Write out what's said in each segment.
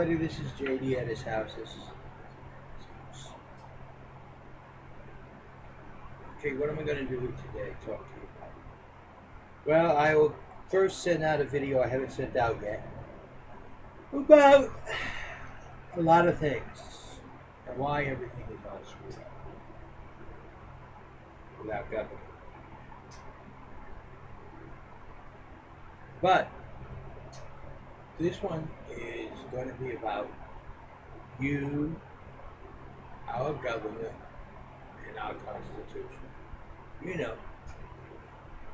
Everybody, this is JD at his house. Okay, what am I going to do today? Talk to you about. Well, I will first send out a video I haven't sent out yet about a lot of things and why everything is all screwed up without government. But this one is going to be about you, our government, and our Constitution. You know,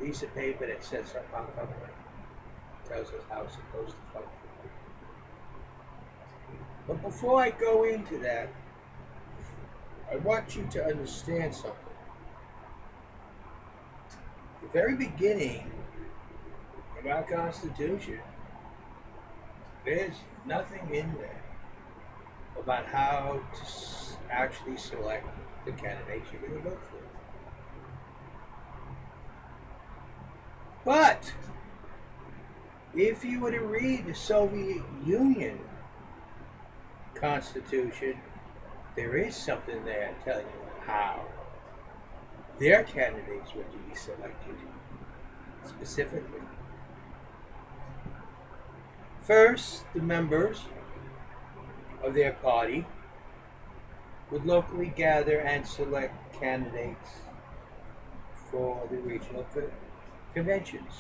piece of paper that sets up our government, tells us how it's supposed to function. But before I go into that, I want you to understand something. The very beginning of our Constitution, there's nothing in there about how to actually select the candidates you're going to vote for. But if you were to read the Soviet Union Constitution, there is something there telling you how their candidates were to be selected specifically. First, the members of their party would locally gather and select candidates for the regional conventions.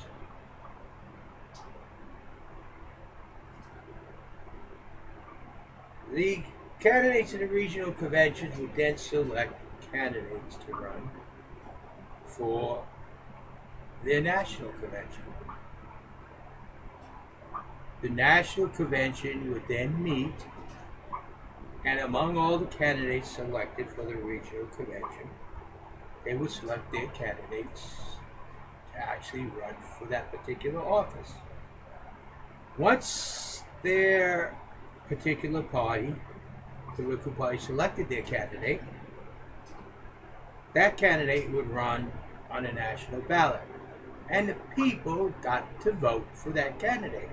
The candidates in the regional conventions would then select candidates to run for their national convention. The national convention would then meet, and among all the candidates selected for the regional convention, they would select their candidates to actually run for that particular office. Once their particular political party selected their candidate, that candidate would run on a national ballot, and the people got to vote for that candidate.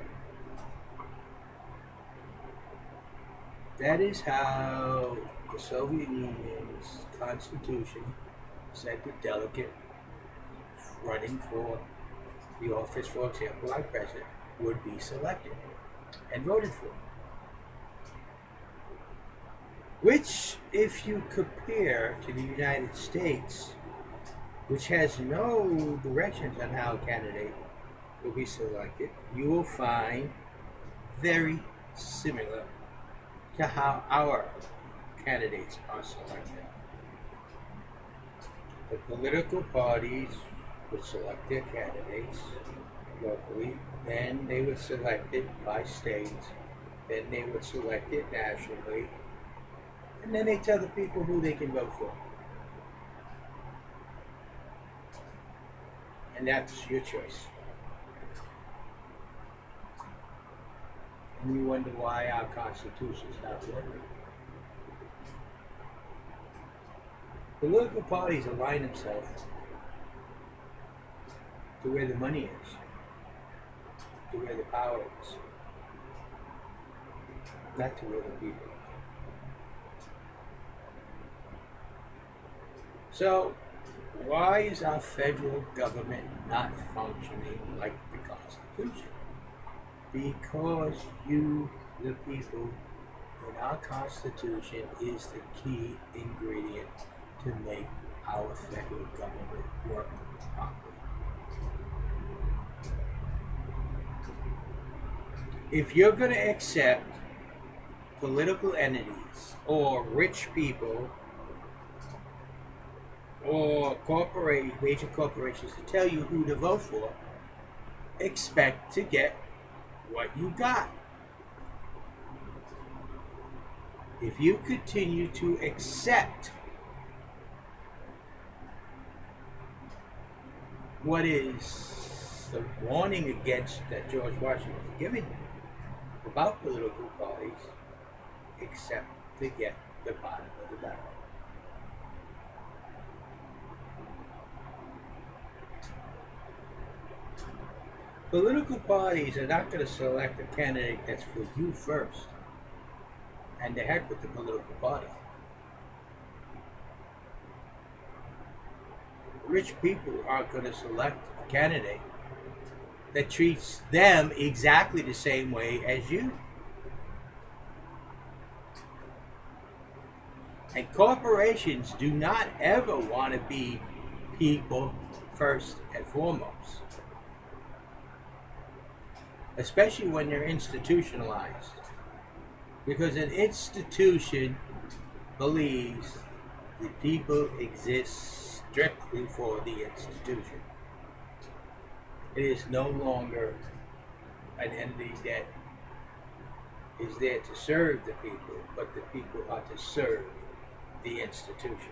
That is how the Soviet Union's Constitution said the delegate running for the office, for example, like president, would be selected and voted for. Which, if you compare to the United States, which has no directions on how a candidate will be selected, you will find very similar to how our candidates are selected. The political parties would select their candidates locally, then they would select it by states, then they would select it nationally, and then they tell the people who they can vote for. And that's your choice. And you wonder why our Constitution is not working. Political parties align themselves to where the money is, to where the power is, not to where the people are. So, why is our federal government not functioning like the Constitution? Because you, the people, in our Constitution is the key ingredient to make our federal government work properly. If you're going to accept political entities or rich people or major corporations to tell you who to vote for, expect to get what you got. If you continue to accept what is the warning against that George Washington was giving you about political parties, except to get the bottom of the barrel. Political parties are not going to select a candidate that's for you first. And the heck with the political party. Rich people aren't going to select a candidate that treats them exactly the same way as you. And corporations do not ever want to be people first and foremost, especially when they're institutionalized. Because an institution believes the people exist strictly for the institution. It is no longer an entity that is there to serve the people, but the people are to serve the institution.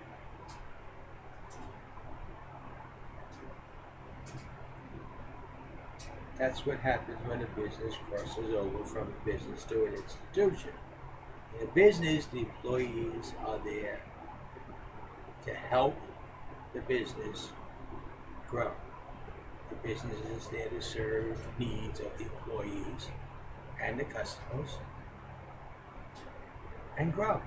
That's what happens when a business crosses over from a business to an institution. In a business, the employees are there to help the business grow. The business is there to serve needs of the employees and the customers and grow.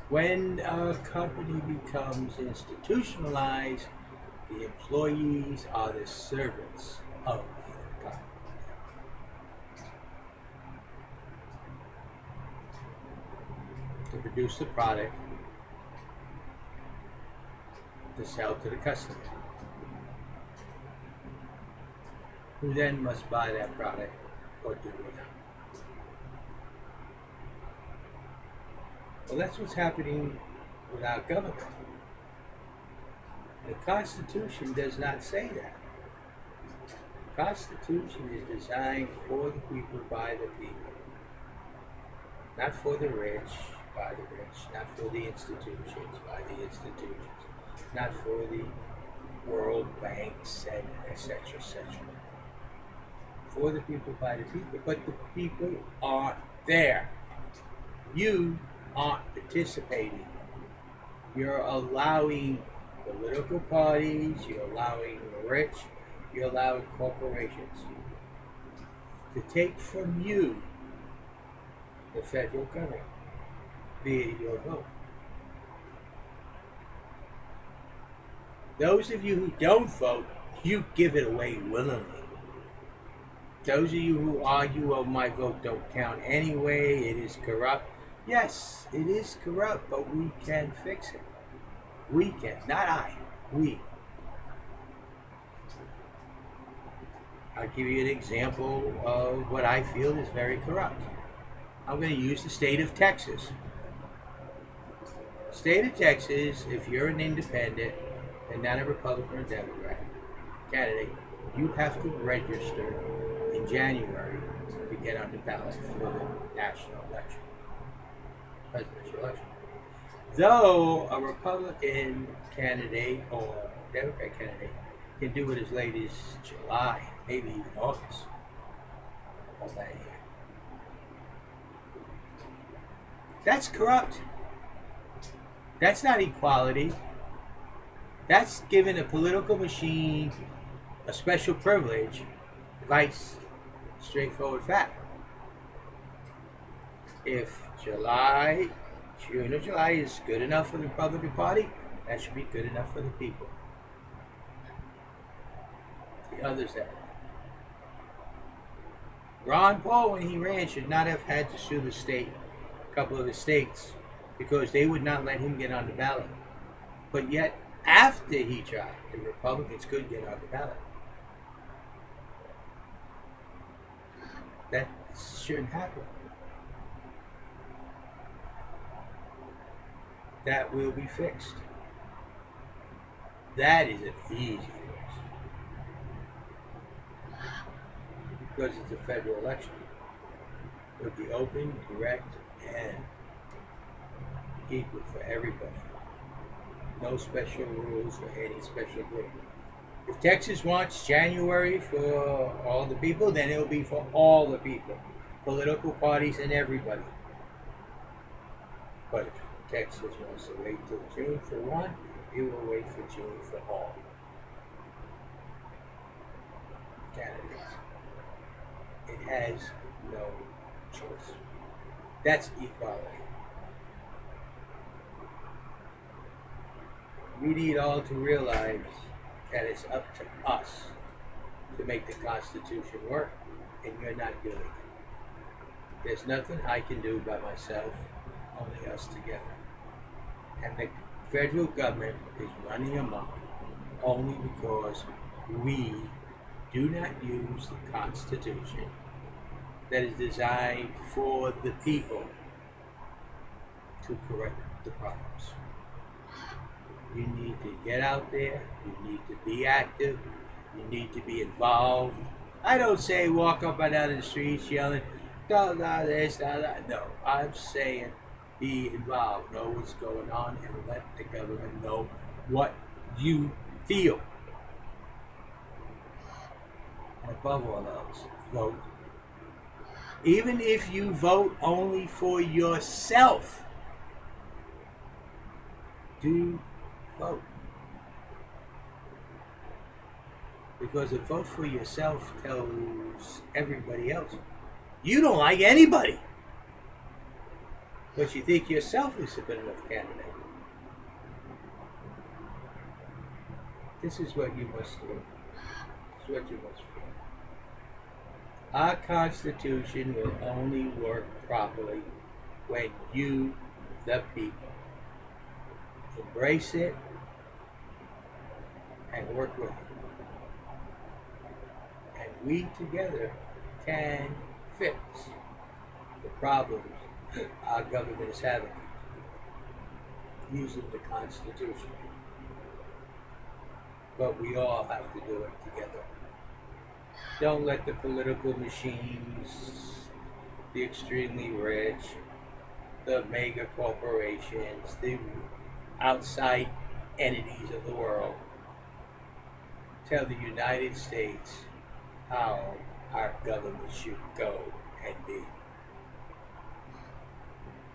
When a company becomes institutionalized, the employees are the servants of the company. To produce the product to sell to the customer, who then must buy that product or do without. Well, that's what's happening with our government. The Constitution does not say that. The Constitution is designed for the people, by the people. Not for the rich, by the rich. Not for the institutions, by the institutions. Not for the world banks and etc., etc. For the people, by the people. But the people aren't there. You aren't participating. You're allowing political parties, you're allowing the rich, you're allowing corporations to take from you the federal government via your vote. Those of you who don't vote, you give it away willingly. Those of you who argue, oh, my vote don't count anyway, it is corrupt. Yes, it is corrupt, but we can fix it. We can, not I, we. I'll give you an example of what I feel is very corrupt. I'm going to use the state of Texas. The state of Texas, if you're an independent and not a Republican or Democrat candidate, you have to register in January to get on the ballot for the national election, presidential election. Though a Republican candidate or Democrat candidate can do it as late as July, maybe even August of that year. That's corrupt. That's not equality. That's giving a political machine a special privilege, vice, straightforward fact. If June or July is good enough for the Republican Party, that should be good enough for the people. The others that Ron Paul, when he ran, should not have had to sue the state, a couple of the states, because they would not let him get on the ballot. But yet, after he tried, the Republicans could get on the ballot. That shouldn't happen. That will be fixed. That is an easy fix. Because it's a federal election. It'll be open, direct, and equal for everybody. No special rules for any special group. If Texas wants January for all the people, then it'll be for all the people. Political parties and everybody. But if Texas wants to wait till June for one, it will wait for June for all candidates. It has no choice. That's equality. We need all to realize that it's up to us to make the Constitution work, and you're not doing it. There's nothing I can do by myself, only us together. And the federal government is running amok only because we do not use the Constitution that is designed for the people to correct the problems. You need to get out there, you need to be active, you need to be involved. I don't say walk up and down the streets yelling, da da this, da da. No, I'm saying be involved, know what's going on, and let the government know what you feel. And above all else, vote. Even if you vote only for yourself, do vote. Because a vote for yourself tells everybody else you don't like anybody, but you think yourself is a good enough candidate. This is what you must do. This is what you must do. Our Constitution will only work properly when you, the people, embrace it and work with it. And we together can fix the problems our government is having using the Constitution. But we all have to do it together. Don't let the political machines, the extremely rich, the mega corporations, the outside entities of the world tell the United States how our government should go and be.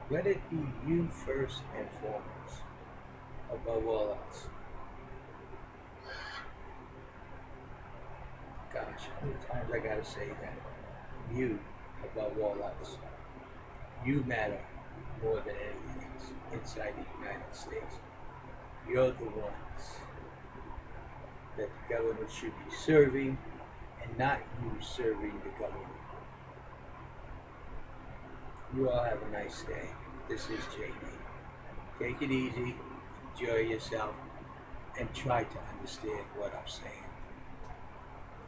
Let it be you first and foremost, above all else. Gosh, how many times I gotta say that? You, above all else. You matter more than anything else inside the United States. You're the ones that the government should be serving, and not you serving the government. You all have a nice day. This is JD. Take it easy, enjoy yourself, and try to understand what I'm saying.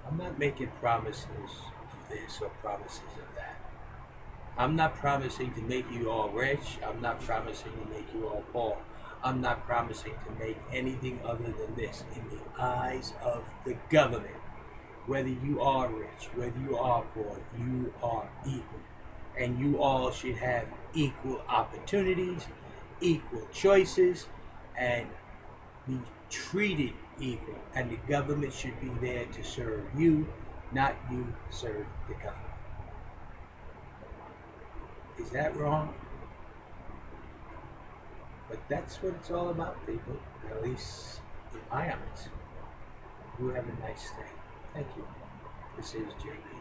I'm not making promises of this or promises of that. I'm not promising to make you all rich. I'm not promising to make you all poor. I'm not promising to make anything other than this in the eyes of the government. Whether you are rich, whether you are poor, you are equal. And you all should have equal opportunities, equal choices, and be treated equal. And the government should be there to serve you, not you serve the government. Is that wrong? But that's what it's all about, people. At least in my eyes. You have a nice day. Thank you. This is JB.